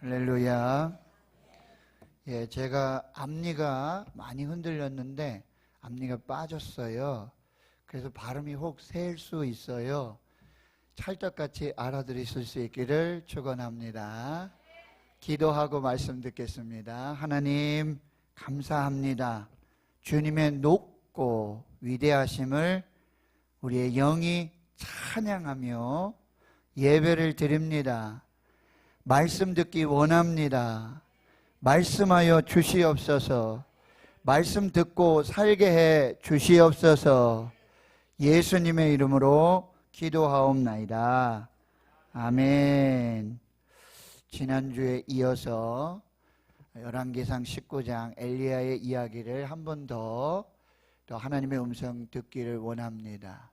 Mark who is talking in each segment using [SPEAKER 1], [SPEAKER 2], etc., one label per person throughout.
[SPEAKER 1] 할렐루야. 제가 앞니가 많이 흔들렸는데 앞니가 빠졌어요. 그래서 발음이 혹 새일 수 있어요. 찰떡같이 알아들으실 수 있기를 축원합니다. 기도하고 말씀 듣겠습니다. 하나님 감사합니다. 주님의 높고 위대하심을 우리의 영이 찬양하며 예배를 드립니다. 말씀 듣기 원합니다. 말씀하여 주시옵소서. 말씀 듣고 살게 해 주시옵소서. 예수님의 이름으로 기도하옵나이다. 아멘. 지난주에 이어서 열왕기상 19장 엘리야의 이야기를 한 번 더 하나님의 음성 듣기를 원합니다.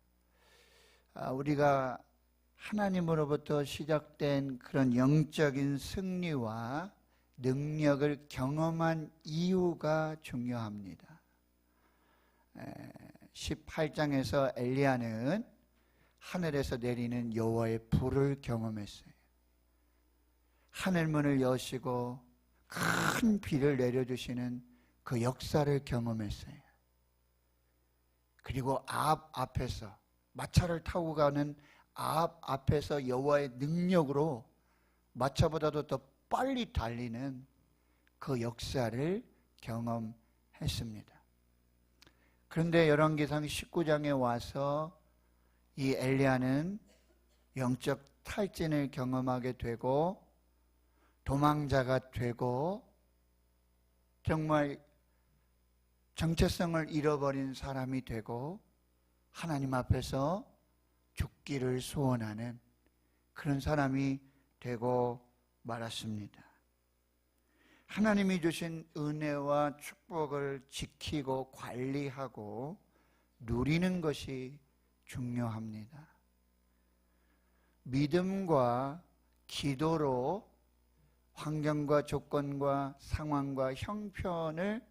[SPEAKER 1] 우리가 하나님으로부터 시작된 그런 영적인 승리와 능력을 경험한 이유가 중요합니다. 18장에서 엘리야는 하늘에서 내리는 여호와의 불을 경험했어요. 하늘문을 여시고 큰 비를 내려주시는 그 역사를 경험했어요. 그리고 앞에서 마차를 타고 가는 앞에서 여호와의 능력으로 마차보다도 더 빨리 달리는 그 역사를 경험했습니다. 그런데 열왕기상 19장에 와서 이 엘리야는 영적 탈진을 경험하게 되고 도망자가 되고 정말 정체성을 잃어버린 사람이 되고 하나님 앞에서 죽기를 소원하는 그런 사람이 되고 말았습니다. 하나님이 주신 은혜와 축복을 지키고 관리하고 누리는 것이 중요합니다. 믿음과 기도로 환경과 조건과 상황과 형편을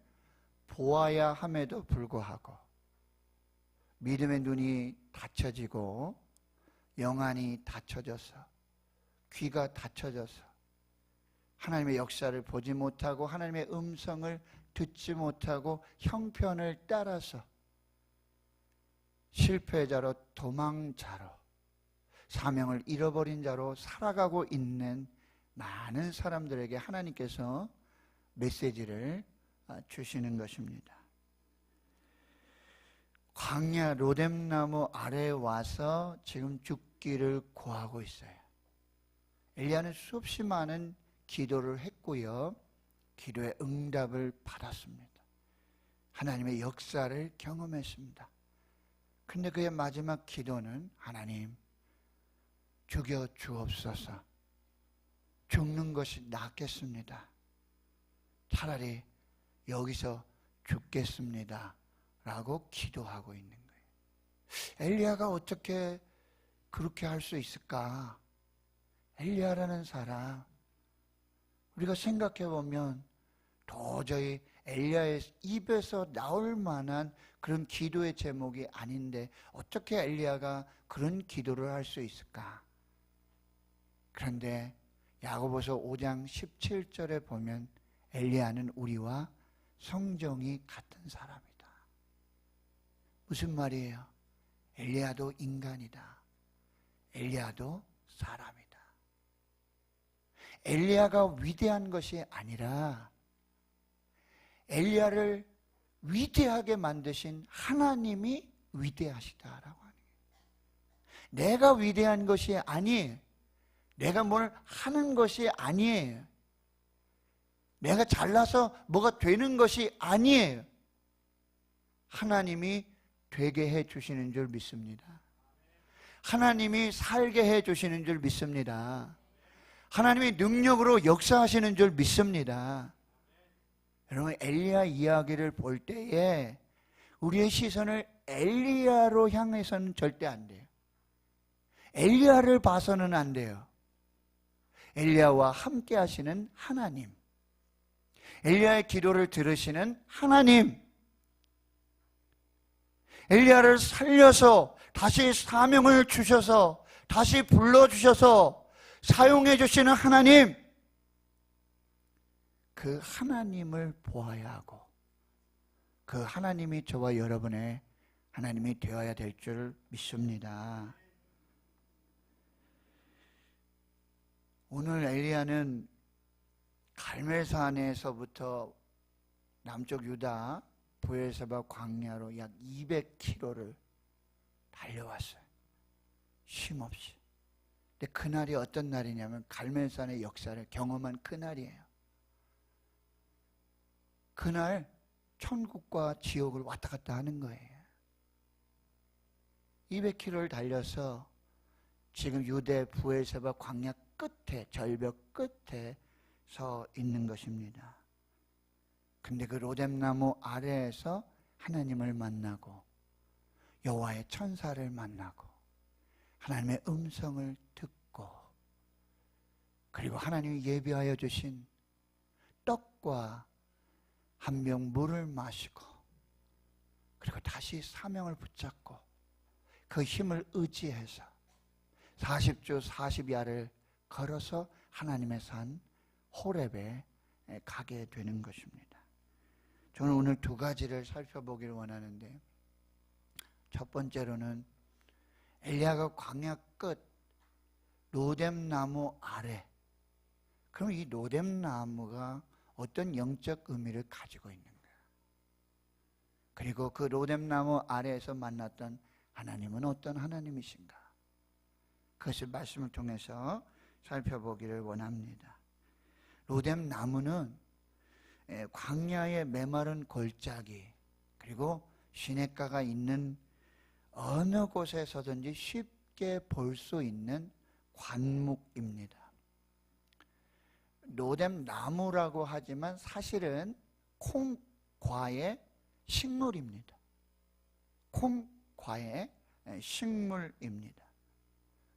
[SPEAKER 1] 보아야 함에도 불구하고 믿음의 눈이 닫혀지고 영안이 닫혀져서 귀가 닫혀져서 하나님의 역사를 보지 못하고 하나님의 음성을 듣지 못하고 형편을 따라서 실패자로 도망자로 사명을 잃어버린 자로 살아가고 있는 많은 사람들에게 하나님께서 메시지를 주시는 것입니다. 광야 로뎀나무 아래에 와서 지금 죽기를 고하고 있어요. 엘리야는 수없이 많은 기도를 했고요. 기도의 응답을 받았습니다. 하나님의 역사를 경험했습니다. 그런데 그의 마지막 기도는 하나님 죽여 주옵소서. 죽는 것이 낫겠습니다. 차라리 여기서 죽겠습니다. 라고 기도하고 있는 거예요. 엘리야가 어떻게 그렇게 할 수 있을까? 엘리야라는 사람 우리가 생각해 보면 도저히 엘리야의 입에서 나올 만한 그런 기도의 제목이 아닌데 어떻게 엘리야가 그런 기도를 할 수 있을까? 그런데 야고보서 5장 17절에 보면 엘리야는 우리와 성정이 같은 사람이다. 무슨 말이에요? 엘리야도 인간이다. 엘리야도 사람이다. 엘리야가 위대한 것이 아니라 엘리야를 위대하게 만드신 하나님이 위대하시다라고 하는 거예요. 내가 위대한 것이 아니에요. 내가 뭘 하는 것이 아니에요. 내가 잘나서 뭐가 되는 것이 아니에요. 하나님이 되게 해 주시는 줄 믿습니다. 하나님이 살게 해 주시는 줄 믿습니다. 하나님이 능력으로 역사하시는 줄 믿습니다. 여러분 엘리야 이야기를 볼 때에 우리의 시선을 엘리야로 향해서는 절대 안 돼요. 엘리야를 봐서는 안 돼요. 엘리야와 함께 하시는 하나님, 엘리야의 기도를 들으시는 하나님, 엘리야를 살려서 다시 사명을 주셔서 다시 불러주셔서 사용해 주시는 하나님, 그 하나님을 보아야 하고 그 하나님이 저와 여러분의 하나님이 되어야 될 줄 믿습니다. 오늘 엘리야는 갈멜산에서부터 남쪽 유다 브엘세바 광야로 약 200km를 달려왔어요. 쉼없이. 근데 그날이 어떤 날이냐면 갈멜산의 역사를 경험한 그날이에요. 그날 천국과 지옥을 왔다 갔다 하는 거예요. 200km를 달려서 지금 유대 브엘세바 광야 끝에, 절벽 끝에 서 있는 것입니다. 근데 그 로뎀나무 아래에서 하나님을 만나고 여호와의 천사를 만나고 하나님의 음성을 듣고 그리고 하나님이 예비하여 주신 떡과 한 병 물을 마시고 그리고 다시 사명을 붙잡고 그 힘을 의지해서 40주 40야를 걸어서 하나님의 산 호렙에 가게 되는 것입니다. 저는 오늘 두 가지를 살펴보기를 원하는데 첫 번째로는 엘리야가 광야 끝 로뎀나무 아래. 그럼 이 로뎀나무가 어떤 영적 의미를 가지고 있는가? 그리고 그 로뎀나무 아래에서 만났던 하나님은 어떤 하나님이신가? 그것을 말씀을 통해서 살펴보기를 원합니다. 로뎀나무는 광야의 메마른 골짜기 그리고 시냇가가 있는 어느 곳에서든지 쉽게 볼 수 있는 관목입니다. 로뎀나무라고 하지만 사실은 콩과의 식물입니다. 콩과의 식물입니다.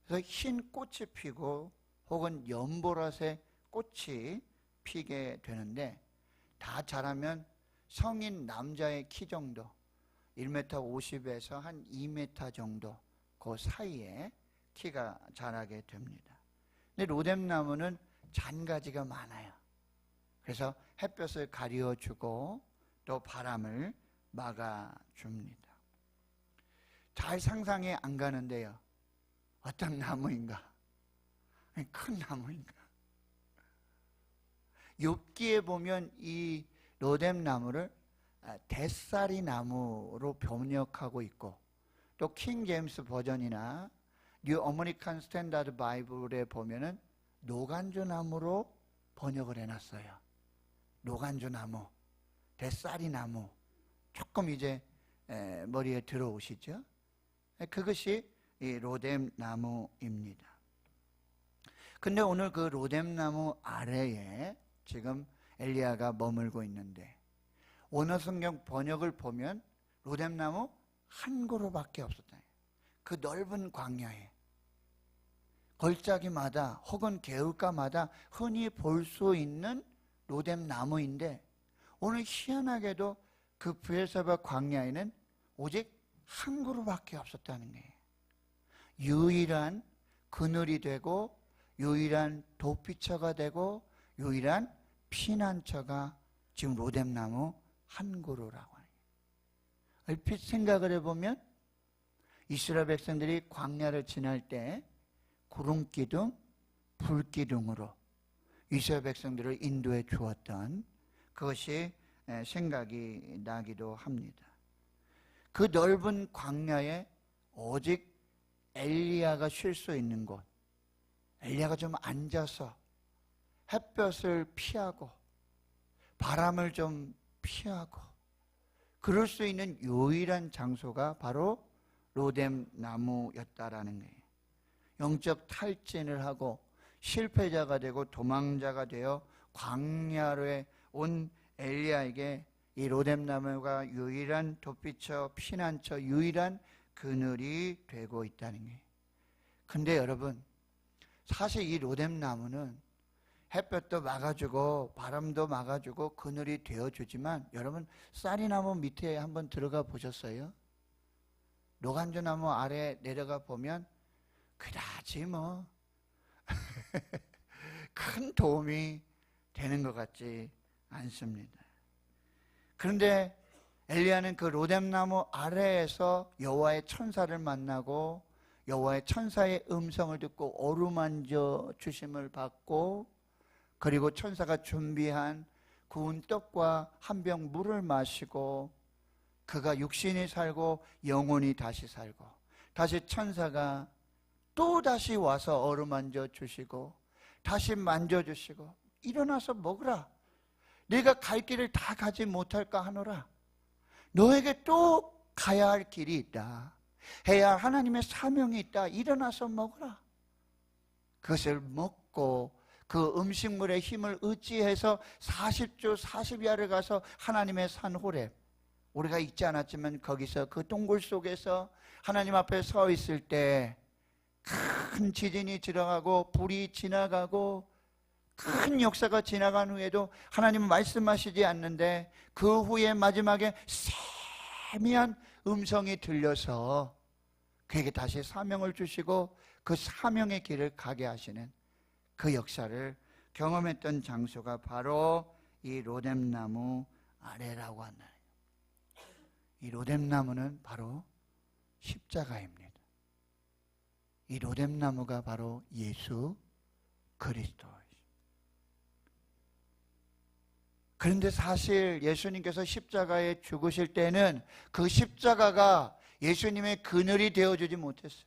[SPEAKER 1] 그래서 흰 꽃이 피고 혹은 연보라색 꽃이 피게 되는데 다 자라면 성인 남자의 키 정도 1m 50에서 한 2m 정도 그 사이에 키가 자라게 됩니다. 근데 로뎀나무는 잔가지가 많아요. 그래서 햇볕을 가려주고 또 바람을 막아줍니다. 잘 상상이 안 가는데요. 어떤 나무인가? 큰 나무인가? 욥기에 보면 이 로뎀나무를 대사리 나무로 번역하고 있고 또 킹 제임스 버전이나 뉴 어메리칸 스탠다드 바이블에 보면은 노간주 나무로 번역을 해놨어요. 노간주 나무, 대사리 나무 조금 이제 머리에 들어오시죠? 그것이 이 로뎀나무입니다. 근데 오늘 그 로뎀나무 아래에 지금 엘리야가 머물고 있는데 원어 성경 번역을 보면 로뎀나무 한 그루밖에 없었다. 그 넓은 광야에 골짜기마다 혹은 개울가마다 흔히 볼 수 있는 로뎀나무인데 오늘 희한하게도 그 브엘세바 광야에는 오직 한 그루밖에 없었다는 거예요. 유일한 그늘이 되고 유일한 도피처가 되고 유일한 피난처가 지금 로뎀나무 한 그루라고 해요. 얼핏 생각을 해보면 이스라엘 백성들이 광야를 지날 때 구름기둥, 불기둥으로 이스라엘 백성들을 인도해 주었던 그것이 생각이 나기도 합니다. 그 넓은 광야에 오직 엘리야가 쉴 수 있는 곳, 엘리야가 좀 앉아서 햇볕을 피하고 바람을 좀 피하고 그럴 수 있는 유일한 장소가 바로 로뎀나무였다라는 거예요. 영적 탈진을 하고 실패자가 되고 도망자가 되어 광야로에 온 엘리야에게 이 로뎀나무가 유일한 도피처, 피난처, 유일한 그늘이 되고 있다는 거예요. 근데 여러분, 사실 이 로뎀나무는 햇볕도 막아주고 바람도 막아주고 그늘이 되어주지만 여러분 쌀이나무 밑에 한번 들어가 보셨어요? 노간주나무 아래 내려가 보면 그다지 뭐 큰 도움이 되는 것 같지 않습니다. 그런데 엘리야는 그 로뎀나무 아래에서 여호와의 천사를 만나고 여호와의 천사의 음성을 듣고 어루만져 주심을 받고, 그리고 천사가 준비한 구운 떡과 한 병 물을 마시고 그가 육신이 살고 영혼이 다시 살고, 다시 천사가 또 다시 와서 어루만져 주시고 다시 만져주시고 일어나서 먹으라. 네가 갈 길을 다 가지 못할까 하노라. 너에게 또 가야 할 길이 있다. 해야 할 하나님의 사명이 있다. 일어나서 먹으라. 그것을 먹고 그 음식물의 힘을 의지해서 40주 40야를 가서 하나님의 산 호렙, 우리가 잊지 않았지만 거기서 그 동굴 속에서 하나님 앞에 서 있을 때 큰 지진이 지나가고 불이 지나가고 큰 역사가 지나간 후에도 하나님은 말씀하시지 않는데 그 후에 마지막에 세미한 음성이 들려서 그에게 다시 사명을 주시고 그 사명의 길을 가게 하시는 그 역사를 경험했던 장소가 바로 이 로뎀나무 아래라고 한다. 이 로뎀나무는 바로 십자가입니다. 이 로뎀나무가 바로 예수 그리스도입니다. 그런데 사실 예수님께서 십자가에 죽으실 때는 그 십자가가 예수님의 그늘이 되어주지 못했어요.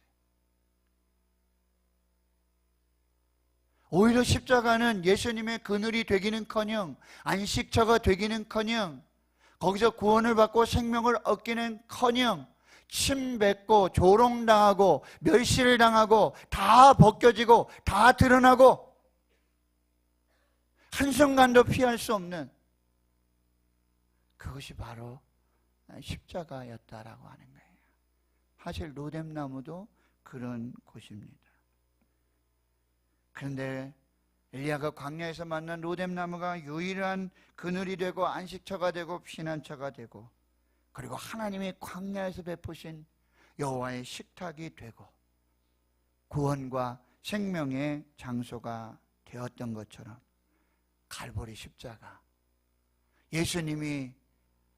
[SPEAKER 1] 오히려 십자가는 예수님의 그늘이 되기는커녕 안식처가 되기는커녕 거기서 구원을 받고 생명을 얻기는커녕 침뱉고 조롱당하고 멸시를 당하고 다 벗겨지고 다 드러나고 한순간도 피할 수 없는 그것이 바로 십자가였다라고 하는 거예요. 사실 로뎀나무도 그런 곳입니다. 그런데 엘리야가 광야에서 만난 로뎀나무가 유일한 그늘이 되고 안식처가 되고 피난처가 되고, 그리고 하나님이 광야에서 베푸신 여호와의 식탁이 되고 구원과 생명의 장소가 되었던 것처럼 갈보리 십자가, 예수님이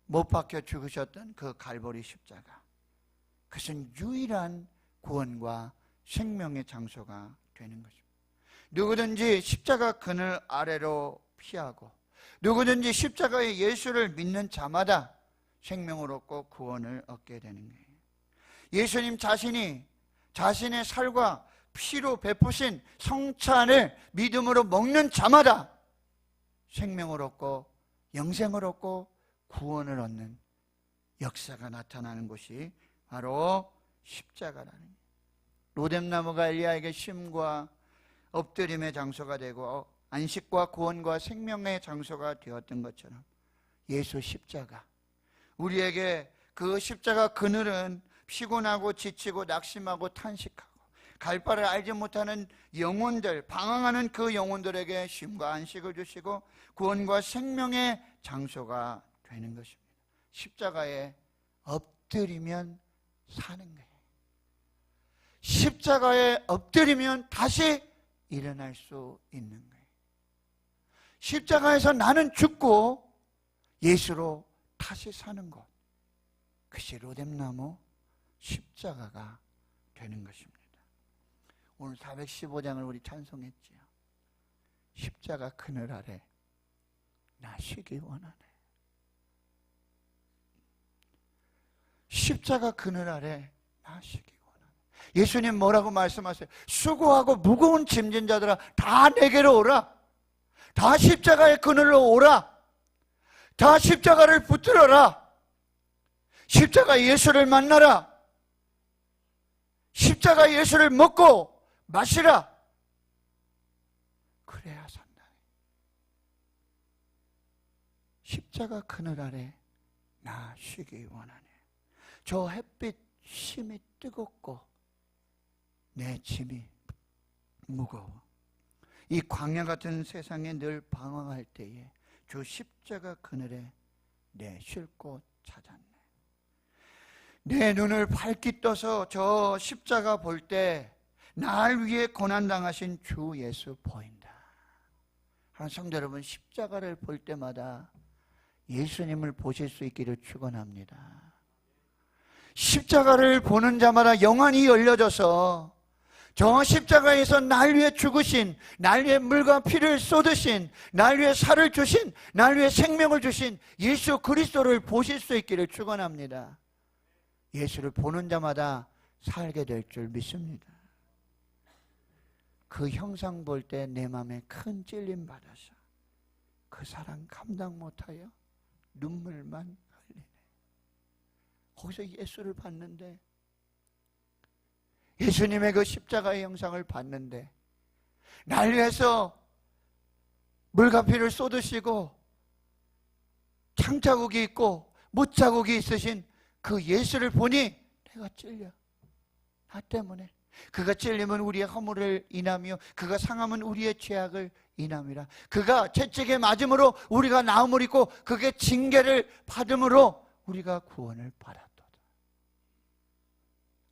[SPEAKER 1] 못 박혀 죽으셨던 그 갈보리 십자가, 그것은 유일한 구원과 생명의 장소가 되는 것입니다. 누구든지 십자가 그늘 아래로 피하고 누구든지 십자가의 예수를 믿는 자마다 생명을 얻고 구원을 얻게 되는 거예요. 예수님 자신이 자신의 살과 피로 베푸신 성찬을 믿음으로 먹는 자마다 생명을 얻고 영생을 얻고 구원을 얻는 역사가 나타나는 곳이 바로 십자가라는 거예요. 로뎀나무가 엘리야에게 쉼과 엎드림의 장소가 되고 안식과 구원과 생명의 장소가 되었던 것처럼 예수 십자가, 우리에게 그 십자가 그늘은 피곤하고 지치고 낙심하고 탄식하고 갈 바를 알지 못하는 영혼들, 방황하는 그 영혼들에게 쉼과 안식을 주시고 구원과 생명의 장소가 되는 것입니다. 십자가에 엎드리면 사는 거예요. 십자가에 엎드리면 다시 일어날 수 있는 거예요. 십자가에서 나는 죽고 예수로 다시 사는 것, 그것이 로뎀나무 십자가가 되는 것입니다. 오늘 415장을 우리 찬송했지요. 십자가 그늘 아래 나 쉬기 원하네. 십자가 그늘 아래 나 쉬기 원하네. 예수님 뭐라고 말씀하세요? 수고하고 무거운 짐진 자들아 다 내게로 오라. 다 십자가의 그늘로 오라. 다 십자가를 붙들어라. 십자가 예수를 만나라. 십자가 예수를 먹고 마시라. 그래야 산다. 십자가 그늘 아래 나 쉬기 원하네. 저 햇빛 심이 뜨겁고 내 짐이 무거워. 이 광야 같은 세상에 늘 방황할 때에 주 십자가 그늘에 내 쉴 곳 찾았네. 내 눈을 밝히 떠서 저 십자가 볼 때 날 위해 고난당하신 주 예수 보인다. 성도 여러분, 십자가를 볼 때마다 예수님을 보실 수 있기를 축원합니다. 십자가를 보는 자마다 영안이 열려져서 저 십자가에서 날 위해 죽으신, 날 위해 물과 피를 쏟으신, 날 위해 살을 주신, 날 위해 생명을 주신 예수 그리스도를 보실 수 있기를 축원합니다. 예수를 보는 자마다 살게 될 줄 믿습니다. 그 형상 볼 때 내 마음에 큰 찔림 받아서 그 사랑 감당 못하여 눈물만 흘리네. 거기서 예수를 봤는데, 예수님의 그 십자가의 형상을 봤는데, 날 위해서 물과 피를 쏟으시고 창자국이 있고 못자국이 있으신 그 예수를 보니 내가 찔려. 나 때문에. 그가 찔림은 우리의 허물을 인하며 그가 상함은 우리의 죄악을 인함이라. 그가 채찍에 맞음으로 우리가 나음을 입고 그게 징계를 받음으로 우리가 구원을 받았도다.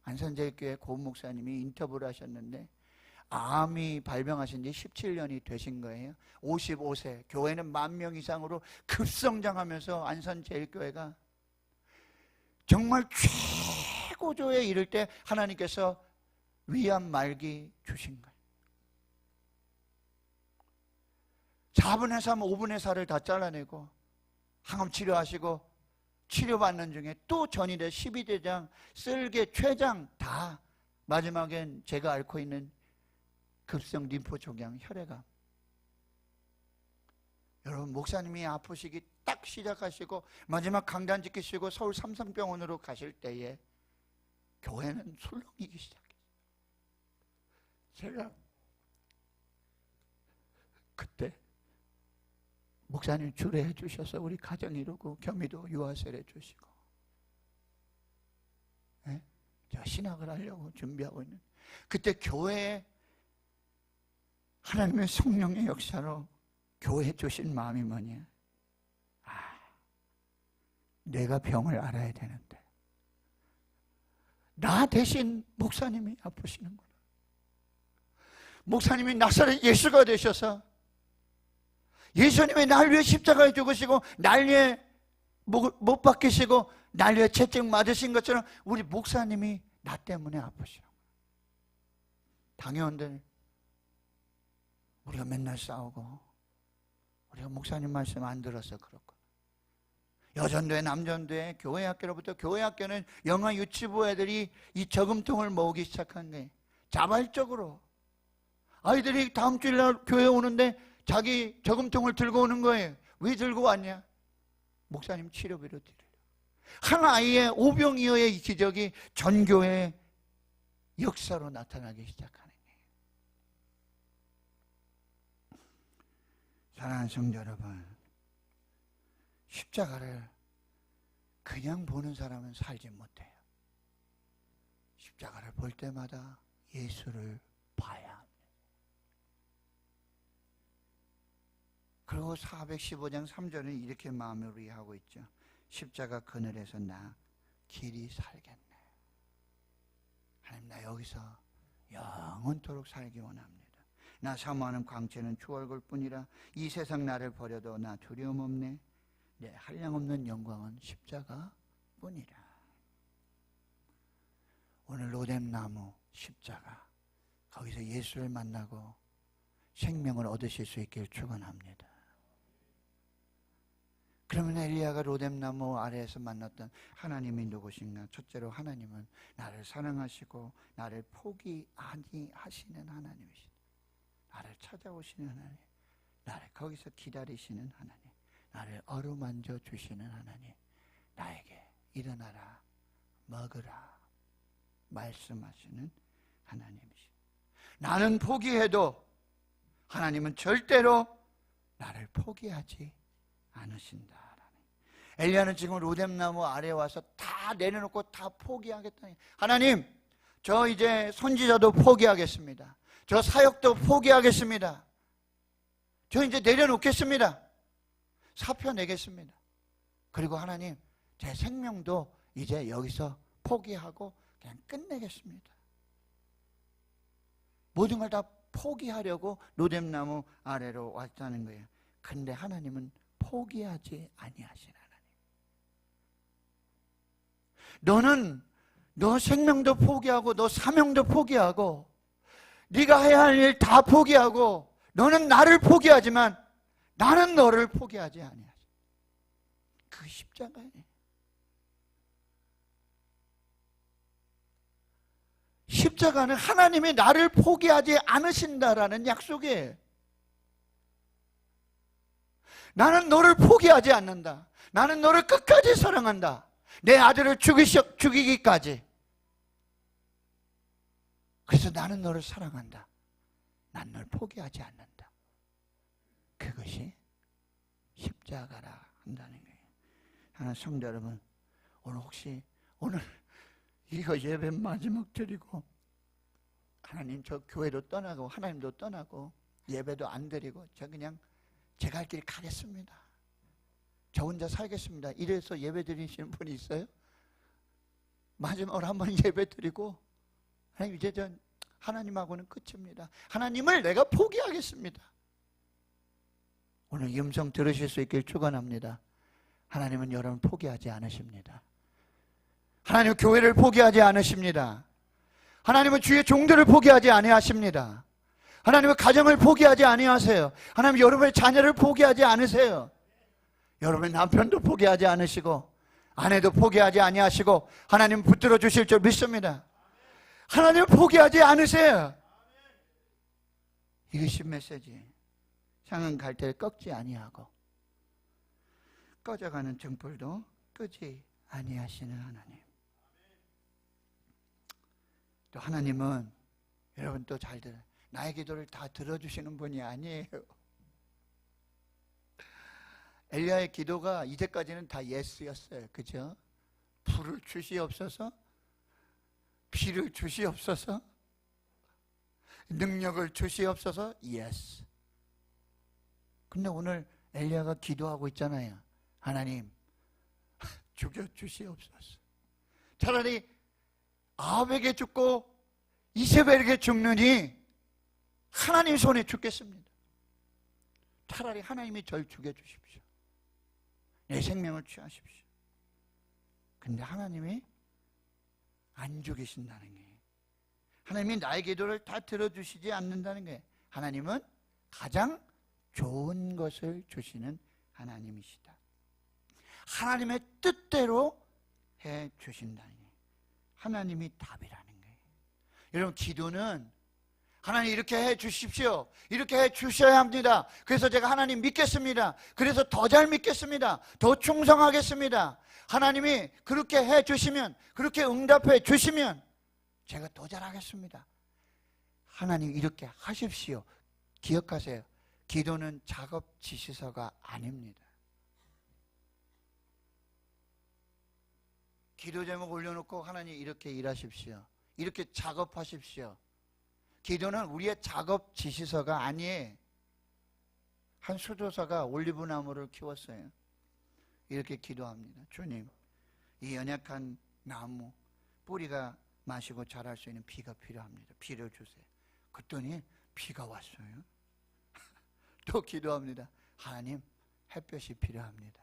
[SPEAKER 1] 안산제일교회 고 목사님이 인터뷰를 하셨는데 암이 발병하신 지 17년이 되신 거예요. 55세, 교회는 10,000명 이상으로 급성장하면서 안산제일교회가 정말 최고조에 이를 때 하나님께서 위암 말기 주신 거예요. 4분의 3, 5분의 4를 다 잘라내고 항암 치료하시고 치료받는 중에 또 전이대 12대장, 쓸개, 췌장 다 마지막엔 제가 앓고 있는 급성 림포종양 혈액암. 여러분, 목사님이 아프시기 딱 시작하시고 마지막 강단 지키시고 서울 삼성병원으로 가실 때에 교회는 술렁이기 시작했어요. 제가 그때 목사님 주례해 주셔서 우리 가정 이루고 겸이도 유아세례 주시고, 네? 저 신학을 하려고 준비하고 있는 그때 교회에 하나님의 성령의 역사로 교회 주신 마음이 뭐냐? 내가 병을 알아야 되는데 나 대신 목사님이 아프시는구나. 목사님이 나사렛 예수가 되셔서 예수님이 날 위해 십자가에 죽으시고 날 위해 못 박히시고 날 위해 채찍 맞으신 것처럼 우리 목사님이 나 때문에 아프시는 거예요. 당연들 우리가 맨날 싸우고 우리가 목사님 말씀 안 들어서 그렇고, 여전도회, 남전도회, 교회학교로부터 교회학교는 영아 유치부 애들이 이 저금통을 모으기 시작한 거예요. 자발적으로 아이들이 다음 주일날 교회 오는데 자기 저금통을 들고 오는 거예요. 왜 들고 왔냐? 목사님 치료비로 드리려고. 한 아이의 오병이어의 이 기적이 전교회의 역사로 나타나기 시작하는 거예요. 사랑하는 성도 여러분, 십자가를 그냥 보는 사람은 살지 못해요. 십자가를 볼 때마다 예수를 봐야 합니다. 그리고 415장 3절은 이렇게 마무리하고 있죠. 십자가 그늘에서 나 길이 살겠네. 하나님, 나 여기서 영원토록 살기 원합니다. 나 사모하는 광채는 주 얼굴 뿐이라. 이 세상 나를 버려도 나 두려움 없네. 내 한량없는 영광은 십자가 뿐이라. 오늘 로뎀나무 십자가, 거기서 예수를 만나고 생명을 얻으실 수 있길 축원합니다. 그러면 엘리야가 로뎀나무 아래에서 만났던 하나님이 누구신가? 첫째로 하나님은 나를 사랑하시고 나를 포기 아니하시는 하나님이시다. 나를 찾아오시는 하나님, 나를 거기서 기다리시는 하나님, 나를 어루만져 주시는 하나님, 나에게 일어나라 먹으라 말씀하시는 하나님이시다. 나는 포기해도 하나님은 절대로 나를 포기하지 않으신다. 엘리야는 지금 로뎀나무 아래에 와서 다 내려놓고 다 포기하겠다. 하나님, 저 이제 선지자도 포기하겠습니다. 저 사역도 포기하겠습니다. 저 이제 내려놓겠습니다. 사표 내겠습니다. 그리고 하나님, 제 생명도 이제 여기서 포기하고 그냥 끝내겠습니다. 모든 걸 다 포기하려고 로뎀나무 아래로 왔다는 거예요. 근데 하나님은 포기하지 아니하신 하나님. 너는 너 생명도 포기하고 너 사명도 포기하고 네가 해야 할 일 다 포기하고 너는 나를 포기하지만 나는 너를 포기하지 아니하시. 그 십자가에 십자가는 하나님이 나를 포기하지 않으신다라는 약속이에요. 나는 너를 포기하지 않는다. 나는 너를 끝까지 사랑한다. 내 아들을 죽이기까지. 그래서 나는 너를 사랑한다. 난 널 포기하지 않는다. 그것이 십자가라 한다는 거예요. 하나 성도 여러분, 오늘 이거 예배 마지막 드리고 하나님 저 교회도 떠나고 하나님도 떠나고 예배도 안 드리고 제 갈 길 가겠습니다. 저 혼자 살겠습니다. 이래서 예배 드리시는 분이 있어요? 마지막으로 한번 예배 드리고 하나님 이제 전 하나님하고는 끝입니다. 하나님을 내가 포기하겠습니다. 오늘 이 음성 들으실 수 있길 축원합니다. 하나님은 여러분 포기하지 않으십니다. 하나님은 교회를 포기하지 않으십니다. 하나님은 주의 종들을 포기하지 아니하십니다. 하나님은 가정을 포기하지 아니하세요. 하나님은 여러분의 자녀를 포기하지 않으세요. 여러분의 남편도 포기하지 않으시고 아내도 포기하지 아니하시고 하나님 붙들어 주실 줄 믿습니다. 하나님은 포기하지 않으세요. 이것이 메시지. 향은 갈 때 꺾지 아니하고 꺼져가는 등불도 끄지 아니하시는 하나님. 또 하나님은 여러분 또 잘 들어요. 나의 기도를 다 들어주시는 분이 아니에요. 엘리야의 기도가 이제까지는 다 예스였어요. 그죠? 불을 주시옵소서, 비를 주시옵소서, 능력을 주시옵소서, 예스. 근데 오늘 엘리야가 기도하고 있잖아요. 하나님 죽여주시옵소서. 차라리 아합에게 죽고 이세벨에게 죽느니 하나님 손에 죽겠습니다. 차라리 하나님이 절 죽여주십시오. 내 생명을 취하십시오. 근데 하나님이 안 죽이신다는 거예요. 하나님이 나의 기도를 다 들어주시지 않는다는 거예요. 하나님은 가장 좋은 것을 주시는 하나님이시다. 하나님의 뜻대로 해 주신다는 거예요. 하나님이 답이라는 거예요. 여러분 기도는 하나님 이렇게 해 주십시오. 이렇게 해 주셔야 합니다. 그래서 제가 하나님 믿겠습니다. 그래서 더 잘 믿겠습니다. 더 충성하겠습니다. 하나님이 그렇게 해 주시면, 그렇게 응답해 주시면 제가 더 잘하겠습니다. 하나님 이렇게 하십시오. 기억하세요. 기도는 작업 지시서가 아닙니다. 기도 제목 올려놓고 하나님 이렇게 일하십시오. 이렇게 작업하십시오. 기도는 우리의 작업 지시서가 아니에요. 한 수도사가 올리브나무를 키웠어요. 이렇게 기도합니다. 주님, 이 연약한 나무 뿌리가 마시고 자랄 수 있는 비가 필요합니다. 비를 주세요. 그랬더니 비가 왔어요. 또 기도합니다. 하나님, 햇볕이 필요합니다.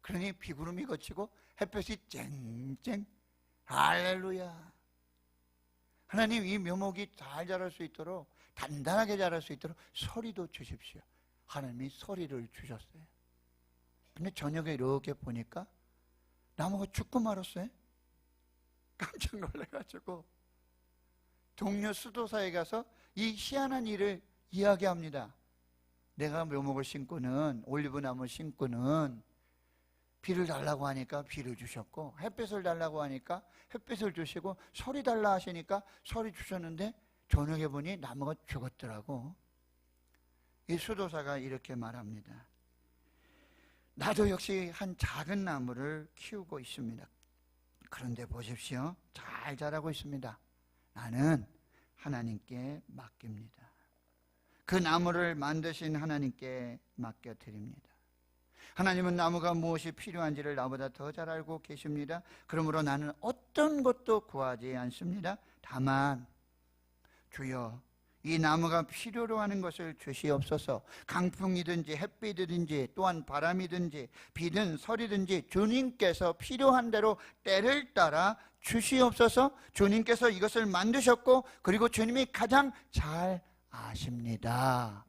[SPEAKER 1] 그러니 비구름이 걷히고 햇볕이 쨍쨍. 할렐루야. 하나님, 이 묘목이 잘 자랄 수 있도록, 단단하게 자랄 수 있도록 서리도 주십시오. 하나님이 서리를 주셨어요. 근데 저녁에 이렇게 보니까 나무가 죽고 말았어요. 깜짝 놀라가지고 동료 수도사에 가서 이 희한한 일을 이야기합니다. 내가 묘목을 심고는, 올리브나무를 심고는 비를 달라고 하니까 비를 주셨고, 햇빛을 달라고 하니까 햇빛을 주시고, 설이 달라 하시니까 설이 주셨는데 저녁에 보니 나무가 죽었더라고. 이 수도사가 이렇게 말합니다. 나도 역시 한 작은 나무를 키우고 있습니다. 그런데 보십시오. 잘 자라고 있습니다. 나는 하나님께 맡깁니다. 그 나무를 만드신 하나님께 맡겨드립니다. 하나님은 나무가 무엇이 필요한지를 나보다 더 잘 알고 계십니다. 그러므로 나는 어떤 것도 구하지 않습니다. 다만 주여 이 나무가 필요로 하는 것을 주시옵소서. 강풍이든지 햇빛이든지 또한 바람이든지 비든 설이든지 주님께서 필요한 대로 때를 따라 주시옵소서. 주님께서 이것을 만드셨고 그리고 주님이 가장 잘 아십니다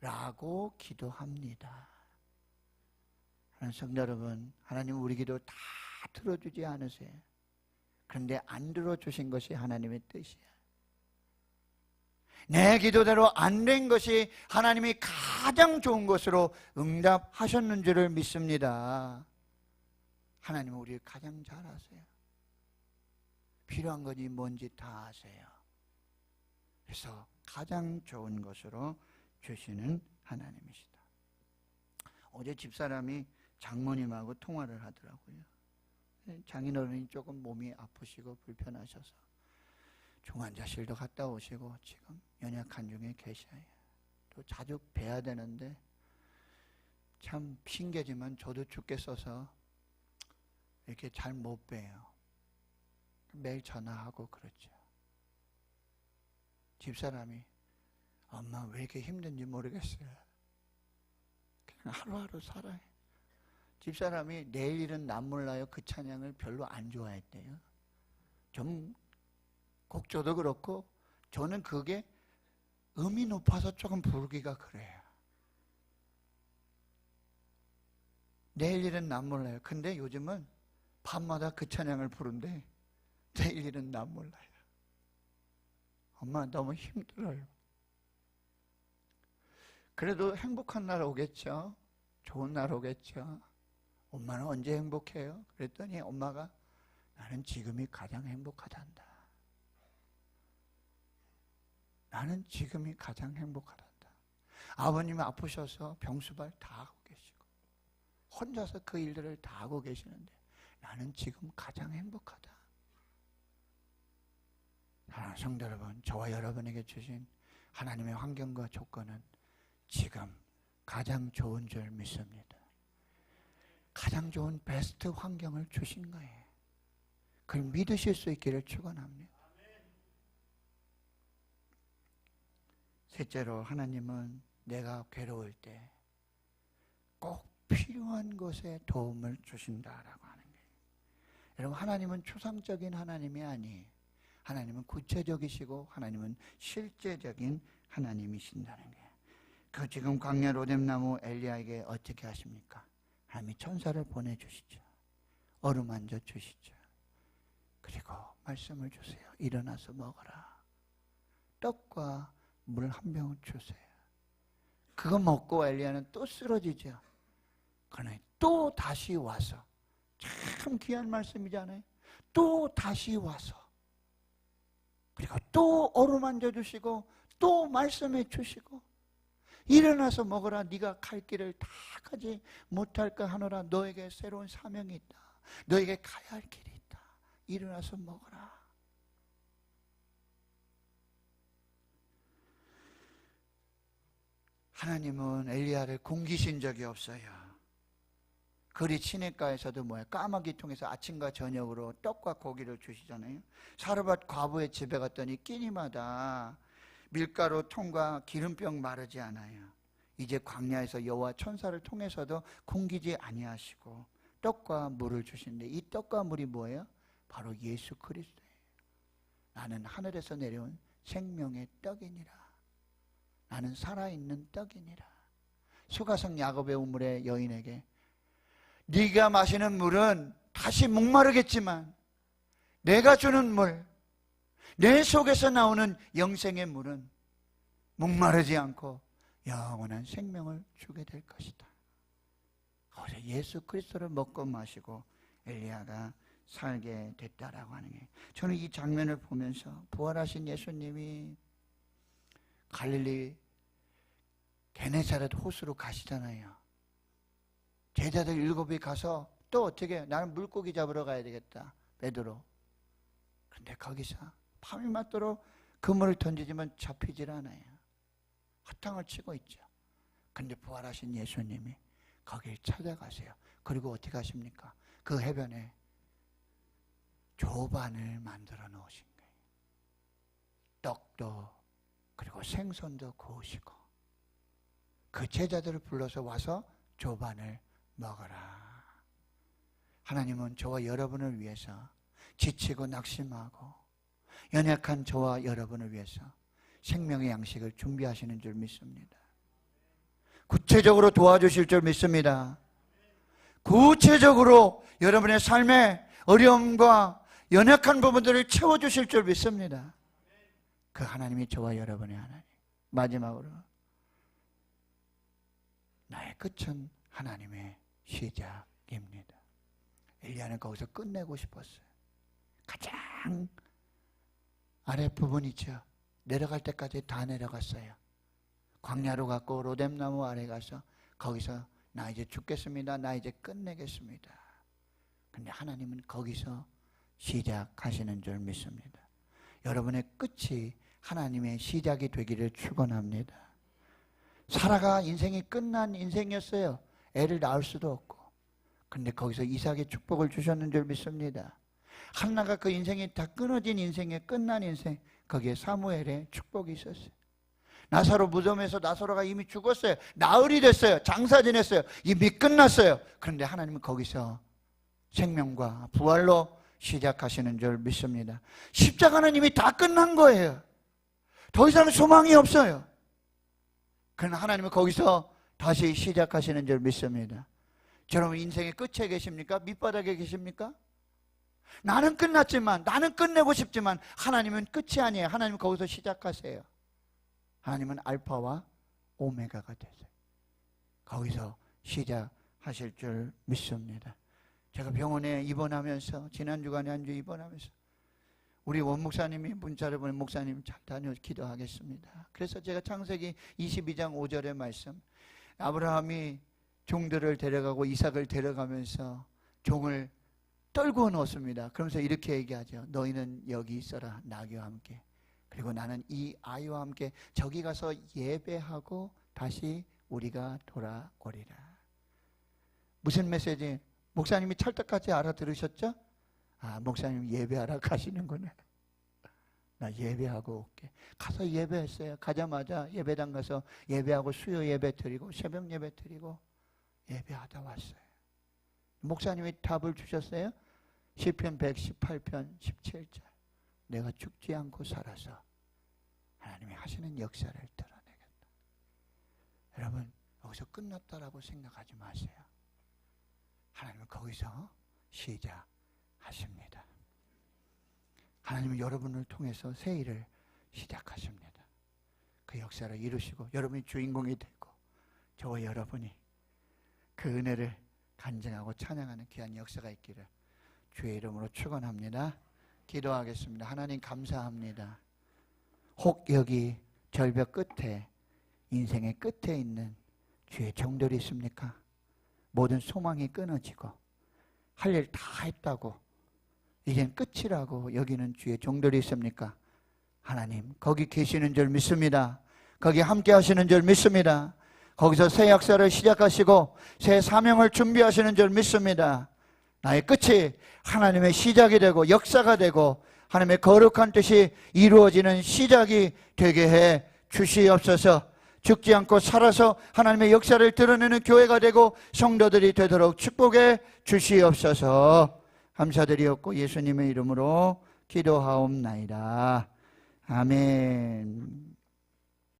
[SPEAKER 1] 라고 기도합니다. 성도 여러분, 하나님 우리 기도 다 들어주지 않으세요. 그런데 안 들어주신 것이 하나님의 뜻이야. 내 기도대로 안 된 것이 하나님이 가장 좋은 것으로 응답하셨는 줄을 믿습니다. 하나님은 우리를 가장 잘 아세요. 필요한 것이 뭔지 다 아세요. 그래서 가장 좋은 것으로 주시는 하나님이시다. 어제 집사람이 장모님하고 통화를 하더라고요. 장인어른이 조금 몸이 아프시고 불편하셔서 중환자실도 갔다 오시고 지금 연약한 중에 계셔요. 또 자주 뵈야 되는데 참 핑계지만 저도 죽겠어서 이렇게 잘 못 뵈요. 매일 전화하고 그렇죠. 집사람이 엄마 왜 이렇게 힘든지 모르겠어요. 그냥 하루하루 살아요. 집사람이 내일 일은 남 몰라요 그 찬양을 별로 안 좋아했대요. 좀 곡조도 그렇고 저는 그게 음이 높아서 조금 부르기가 그래요. 내일 일은 남 몰라요. 근데 요즘은 밤마다 그 찬양을 부른대. 내일 일은 남 몰라요. 엄마 너무 힘들어요. 그래도 행복한 날 오겠죠. 좋은 날 오겠죠. 엄마는 언제 행복해요? 그랬더니 엄마가 나는 지금이 가장 행복하단다. 나는 지금이 가장 행복하단다. 아버님이 아프셔서 병수발 다 하고 계시고 혼자서 그 일들을 다 하고 계시는데 나는 지금 가장 행복하다. 사랑하는 성도 여러분, 저와 여러분에게 주신 하나님의 환경과 조건은 지금 가장 좋은 줄 믿습니다. 가장 좋은 베스트 환경을 주신 거예요. 그걸 믿으실 수 있기를 축원합니다. 셋째로 하나님은 내가 괴로울 때 꼭 필요한 것에 도움을 주신다라고 하는 거예요. 여러분, 하나님은 추상적인 하나님이 아니에요. 하나님은 구체적이시고 하나님은 실제적인 하나님이신다는 거예요. 그 지금 광야 로뎀나무 엘리야에게 어떻게 하십니까? 하나님이 천사를 보내주시죠. 어루만져 주시죠. 그리고 말씀을 주세요. 일어나서 먹어라. 떡과 물 한 병을 주세요. 그거 먹고 엘리야는 또 쓰러지죠. 그러나 또 다시 와서, 참 귀한 말씀이잖아요. 또 다시 와서 그리고 또 어루만져 주시고 또 말씀해 주시고 일어나서 먹어라. 네가 갈 길을 다 가지 못할까 하노라. 너에게 새로운 사명이 있다. 너에게 가야 할 길이 있다. 일어나서 먹어라. 하나님은 엘리야를 굶기신 적이 없어요. 그리 시냇가에서도 까마귀 통해서 아침과 저녁으로 떡과 고기를 주시잖아요. 사르밧 과부의 집에 갔더니 끼니마다 밀가루 통과 기름병 마르지 않아요. 이제 광야에서 여호와 천사를 통해서도 굶기지 아니하시고 떡과 물을 주시는데 이 떡과 물이 뭐예요? 바로 예수 그리스도예요. 나는 하늘에서 내려온 생명의 떡이니라. 나는 살아있는 떡이니라. 수가성 야곱의 우물의 여인에게 네가 마시는 물은 다시 목마르겠지만 내가 주는 물, 내 속에서 나오는 영생의 물은 목마르지 않고 영원한 생명을 주게 될 것이다. 어제 예수 그리스도를 먹고 마시고 엘리야가 살게 됐다라고 하는 게, 저는 이 장면을 보면서 부활하신 예수님이 갈릴리 게네사렛 호수로 가시잖아요. 제자들 7이 가서 또 어떻게, 나는 물고기 잡으러 가야 되겠다, 베드로. 그런데 거기서 밤이 맞도록 그물을 던지지만 잡히질 않아요. 허탕을 치고 있죠. 그런데 부활하신 예수님이 거길 찾아가세요. 그리고 어떻게 하십니까? 그 해변에 조반을 만들어 놓으신 거예요. 떡도 그리고 생선도 구우시고 그 제자들을 불러서 와서 조반을 먹어라. 하나님은 저와 여러분을 위해서 지치고 낙심하고 연약한 저와 여러분을 위해서 생명의 양식을 준비하시는 줄 믿습니다. 구체적으로 도와주실 줄 믿습니다. 구체적으로 여러분의 삶의 어려움과 연약한 부분들을 채워주실 줄 믿습니다. 그 하나님이 저와 여러분의 하나님. 마지막으로 나의 끝은 하나님의 시작입니다. 엘리야는 거기서 끝내고 싶었어요. 가장 아랫부분이죠. 내려갈 때까지 다 내려갔어요. 광야로 갔고 로뎀나무 아래 가서 거기서 나 이제 죽겠습니다. 나 이제 끝내겠습니다. 근데 하나님은 거기서 시작하시는 줄 믿습니다. 여러분의 끝이 하나님의 시작이 되기를 축원합니다. 사라가 인생이 끝난 인생이었어요. 애를 낳을 수도 없고. 근데 거기서 이삭의 축복을 주셨는 줄 믿습니다. 한나가 그 인생이 다 끊어진 인생에 끝난 인생, 거기에 사무엘의 축복이 있었어요. 나사로 무덤에서 나사로가 이미 죽었어요. 나흘이 됐어요. 장사 지냈어요. 이미 끝났어요. 그런데 하나님은 거기서 생명과 부활로 시작하시는 줄 믿습니다. 십자가는 이미 다 끝난 거예요. 더 이상 소망이 없어요. 그러나 하나님은 거기서 다시 시작하시는 줄 믿습니다. 여러분 인생의 끝에 계십니까? 밑바닥에 계십니까? 나는 끝났지만, 나는 끝내고 싶지만 하나님은 끝이 아니에요. 하나님은 거기서 시작하세요. 하나님은 알파와 오메가가 되세요. 거기서 시작하실 줄 믿습니다. 제가 병원에 입원하면서, 지난주간에 한 주 입원하면서 우리 원목사님이 문자를 보내, 목사님 잘 다녀 기도하겠습니다. 그래서 제가 창세기 22장 5절의 말씀, 아브라함이 종들을 데려가고 이삭을 데려가면서 종을 떨구어 놓습니다. 그러면서 이렇게 얘기하죠. 너희는 여기 있어라, 나귀와 함께. 그리고 나는 이 아이와 함께 저기 가서 예배하고 다시 우리가 돌아오리라. 무슨 메시지? 목사님이 찰떡같이 알아들으셨죠? 아, 목사님 예배하러 가시는구나. 나 예배하고 올게. 가서 예배했어요. 가자마자 예배당 가서 예배하고 수요 예배 드리고 새벽 예배 드리고 예배하다 왔어요. 목사님이 답을 주셨어요. 시편 118편 17절. 내가 죽지 않고 살아서 하나님이 하시는 역사를 드러내겠다. 여러분 여기서 끝났다라고 생각하지 마세요. 하나님은 거기서 시작하십니다. 하나님은 여러분을 통해서 새 일을 시작하십니다. 그 역사를 이루시고 여러분이 주인공이 되고 저와 여러분이 그 은혜를 간증하고 찬양하는 귀한 역사가 있기를 주의 이름으로 축원합니다. 기도하겠습니다. 하나님 감사합니다. 혹 여기 절벽 끝에, 인생의 끝에 있는 주의 종들이 있습니까? 모든 소망이 끊어지고 할 일 다 했다고 이젠 끝이라고 여기는 주의 종들이 있습니까? 하나님 거기 계시는 줄 믿습니다. 거기 함께 하시는 줄 믿습니다. 거기서 새 역사를 시작하시고 새 사명을 준비하시는 줄 믿습니다. 나의 끝이 하나님의 시작이 되고 역사가 되고 하나님의 거룩한 뜻이 이루어지는 시작이 되게 해 주시옵소서. 죽지 않고 살아서 하나님의 역사를 드러내는 교회가 되고 성도들이 되도록 축복해 주시옵소서. 감사드리옵고 예수님의 이름으로 기도하옵나이다. 아멘.